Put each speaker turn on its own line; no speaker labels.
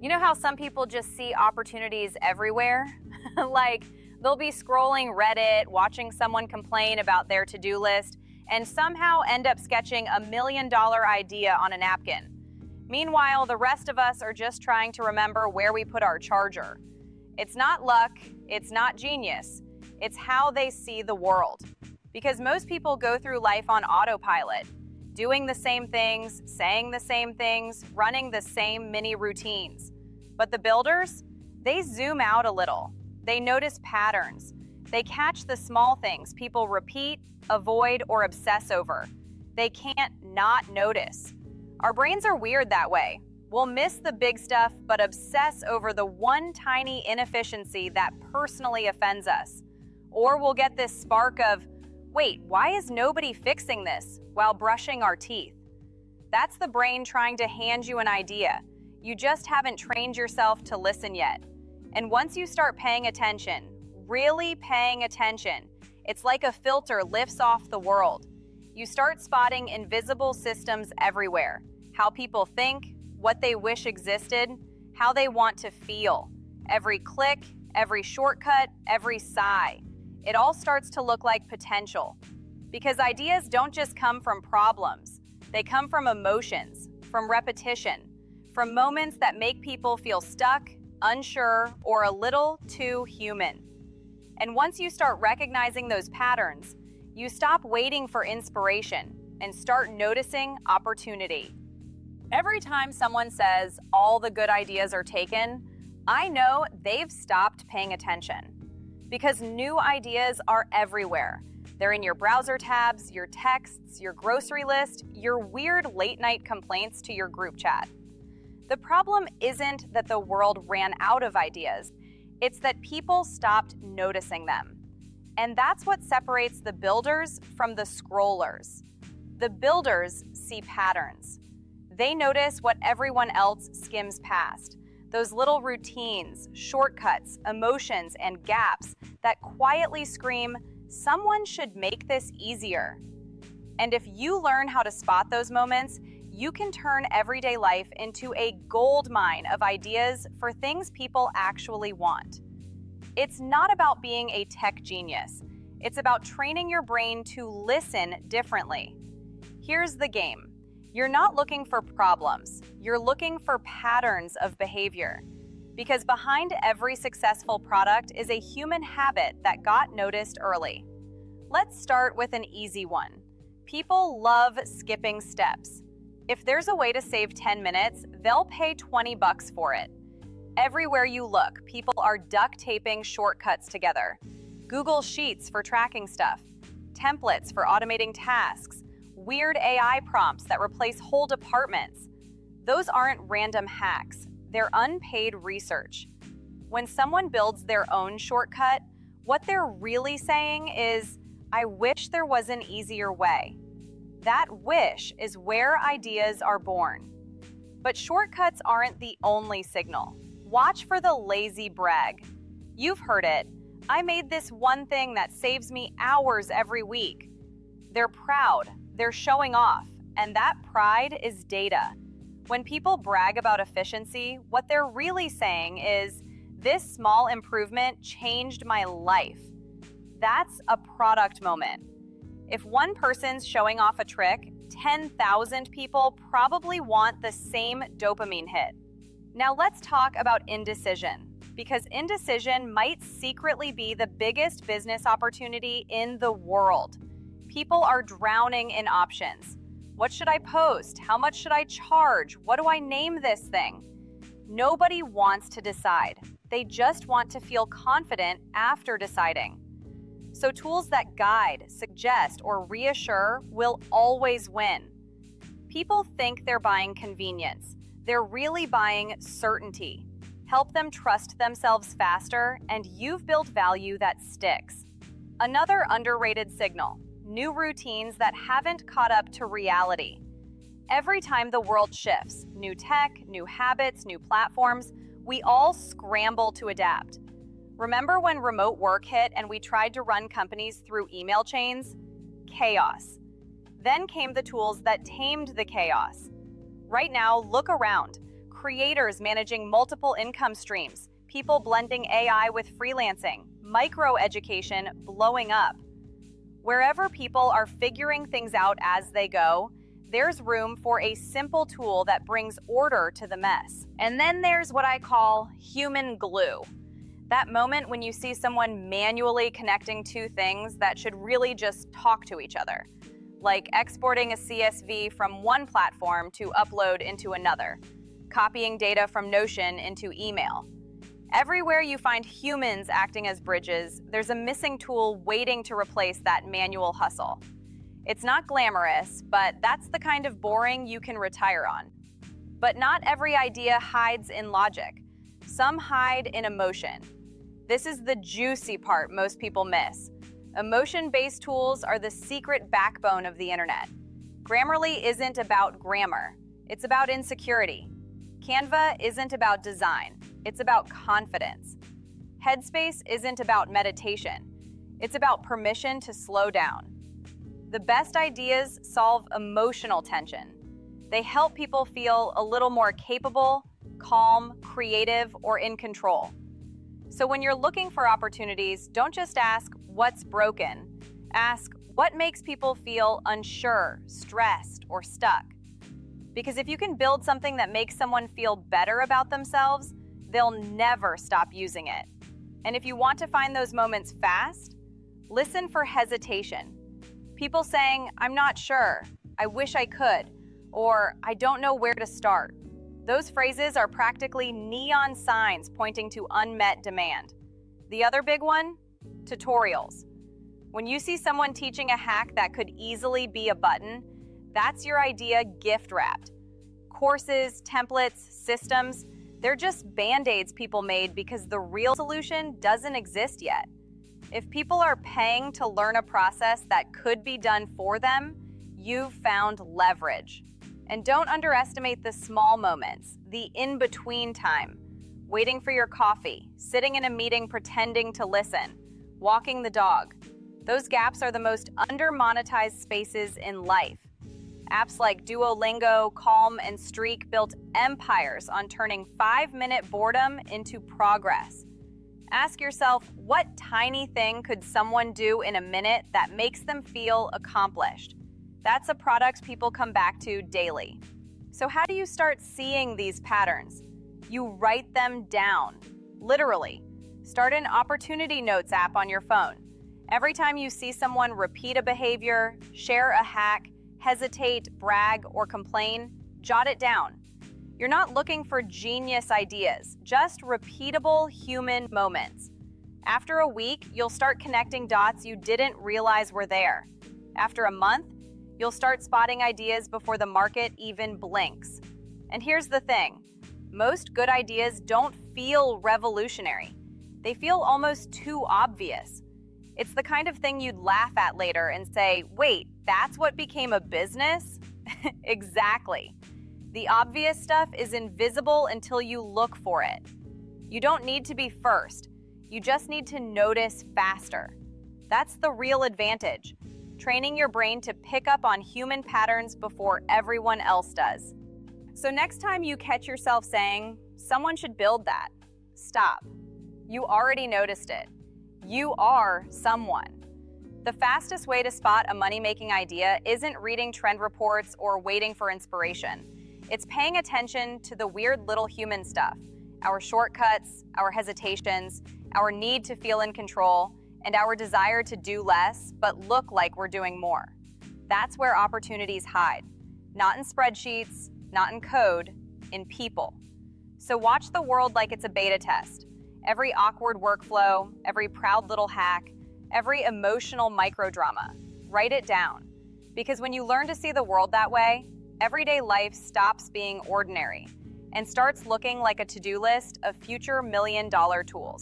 You know how some people just see opportunities everywhere? Like, they'll be scrolling Reddit, watching someone complain about their to-do list, and somehow end up sketching $1 million idea on a napkin. Meanwhile, the rest of us are just trying to remember where we put our charger. It's not luck, it's not genius, it's how they see the world. Because most people go through life on autopilot, doing the same things, saying the same things, running the same mini routines. But the builders, they zoom out a little. They notice patterns. They catch the small things people repeat, avoid, or obsess over. They can't not notice. Our brains are weird that way. We'll miss the big stuff, but obsess over the one tiny inefficiency that personally offends us. Or we'll get this spark of, wait, why is nobody fixing this, while brushing our teeth? That's the brain trying to hand you an idea. You just haven't trained yourself to listen yet. And once you start paying attention, really paying attention, it's like a filter lifts off the world. You start spotting invisible systems everywhere. How people think, what they wish existed, how they want to feel. Every click, every shortcut, every sigh. It all starts to look like potential. Because ideas don't just come from problems. They come from emotions, from repetition, from moments that make people feel stuck, unsure, or a little too human. And once you start recognizing those patterns, you stop waiting for inspiration and start noticing opportunity. Every time someone says all the good ideas are taken, I know they've stopped paying attention. Because new ideas are everywhere. They're in your browser tabs, your texts, your grocery list, your weird late-night complaints to your group chat. The problem isn't that the world ran out of ideas, it's that people stopped noticing them. And that's what separates the builders from the scrollers. The builders see patterns. They notice what everyone else skims past. Those little routines, shortcuts, emotions, and gaps that quietly scream, someone should make this easier. And if you learn how to spot those moments, you can turn everyday life into a gold mine of ideas for things people actually want. It's not about being a tech genius. It's about training your brain to listen differently. Here's the game. You're not looking for problems. You're looking for patterns of behavior. Because behind every successful product is a human habit that got noticed early. Let's start with an easy one. People love skipping steps. If there's a way to save 10 minutes, they'll pay $20 for it. Everywhere you look, people are duct taping shortcuts together. Google Sheets for tracking stuff, templates for automating tasks, weird AI prompts that replace whole departments. Those aren't random hacks, they're unpaid research. When someone builds their own shortcut, what they're really saying is, I wish there was an easier way. That wish is where ideas are born. But shortcuts aren't the only signal. Watch for the lazy brag. You've heard it. I made this one thing that saves me hours every week. They're proud, they're showing off, and that pride is data. When people brag about efficiency, what they're really saying is, this small improvement changed my life. That's a product moment. If one person's showing off a trick, 10,000 people probably want the same dopamine hit. Now let's talk about indecision, because indecision might secretly be the biggest business opportunity in the world. People are drowning in options. What should I post? How much should I charge? What do I name this thing? Nobody wants to decide. They just want to feel confident after deciding. So tools that guide, suggest, or reassure will always win. People think they're buying convenience. They're really buying certainty. Help them trust themselves faster, and you've built value that sticks. Another underrated signal: new routines that haven't caught up to reality. Every time the world shifts, new tech, new habits, new platforms, we all scramble to adapt. Remember when remote work hit and we tried to run companies through email chains? Chaos. Then came the tools that tamed the chaos. Right now, look around. creators managing multiple income streams, people blending AI with freelancing, micro education blowing up. Wherever people are figuring things out as they go, there's room for a simple tool that brings order to the mess. And then there's what I call human glue. That moment when you see someone manually connecting two things that should really just talk to each other, like exporting a CSV from one platform to upload into another, copying data from Notion into email. Everywhere you find humans acting as bridges, there's a missing tool waiting to replace that manual hustle. It's not glamorous, but that's the kind of boring you can retire on. But not every idea hides in logic. Some hide in emotion. This is the juicy part most people miss. Emotion-based tools are the secret backbone of the internet. Grammarly isn't about grammar. It's about insecurity. Canva isn't about design. It's about confidence. Headspace isn't about meditation. It's about permission to slow down. The best ideas solve emotional tension. They help people feel a little more capable, calm, creative, or in control. So when you're looking for opportunities, don't just ask, what's broken? Ask, what makes people feel unsure, stressed, or stuck? Because if you can build something that makes someone feel better about themselves, they'll never stop using it. And if you want to find those moments fast, listen for hesitation. People saying, I'm not sure, I wish I could, or I don't know where to start. Those phrases are practically neon signs pointing to unmet demand. The other big one? Tutorials. When you see someone teaching a hack that could easily be a button, that's your idea gift wrapped. Courses, templates, systems, they're just band-aids people made because the real solution doesn't exist yet. If people are paying to learn a process that could be done for them, you've found leverage. And don't underestimate the small moments, the in-between time. Waiting for your coffee, sitting in a meeting pretending to listen, walking the dog. Those gaps are the most under-monetized spaces in life. Apps like Duolingo, Calm, and Streak built empires on turning 5-minute boredom into progress. Ask yourself, what tiny thing could someone do in a minute that makes them feel accomplished? That's a product people come back to daily. So how do you start seeing these patterns? You write them down, literally. Start an opportunity notes app on your phone. Every time you see someone repeat a behavior, share a hack, hesitate, brag, or complain, jot it down. You're not looking for genius ideas, just repeatable human moments. After a week, you'll start connecting dots you didn't realize were there. After a month, you'll start spotting ideas before the market even blinks. And here's the thing, most good ideas don't feel revolutionary. They feel almost too obvious. It's the kind of thing you'd laugh at later and say, wait, that's what became a business? Exactly. The obvious stuff is invisible until you look for it. You don't need to be first. You just need to notice faster. That's the real advantage, training your brain to pick up on human patterns before everyone else does. So next time you catch yourself saying, someone should build that, stop. You already noticed it. You are someone. The fastest way to spot a money-making idea isn't reading trend reports or waiting for inspiration. It's paying attention to the weird little human stuff, our shortcuts, our hesitations, our need to feel in control, and our desire to do less but look like we're doing more. That's where opportunities hide. Not in spreadsheets, not in code, in people. So watch the world like it's a beta test. Every awkward workflow, every proud little hack, every emotional microdrama. Write it down. Because when you learn to see the world that way, everyday life stops being ordinary and starts looking like a to-do list of future million-dollar tools.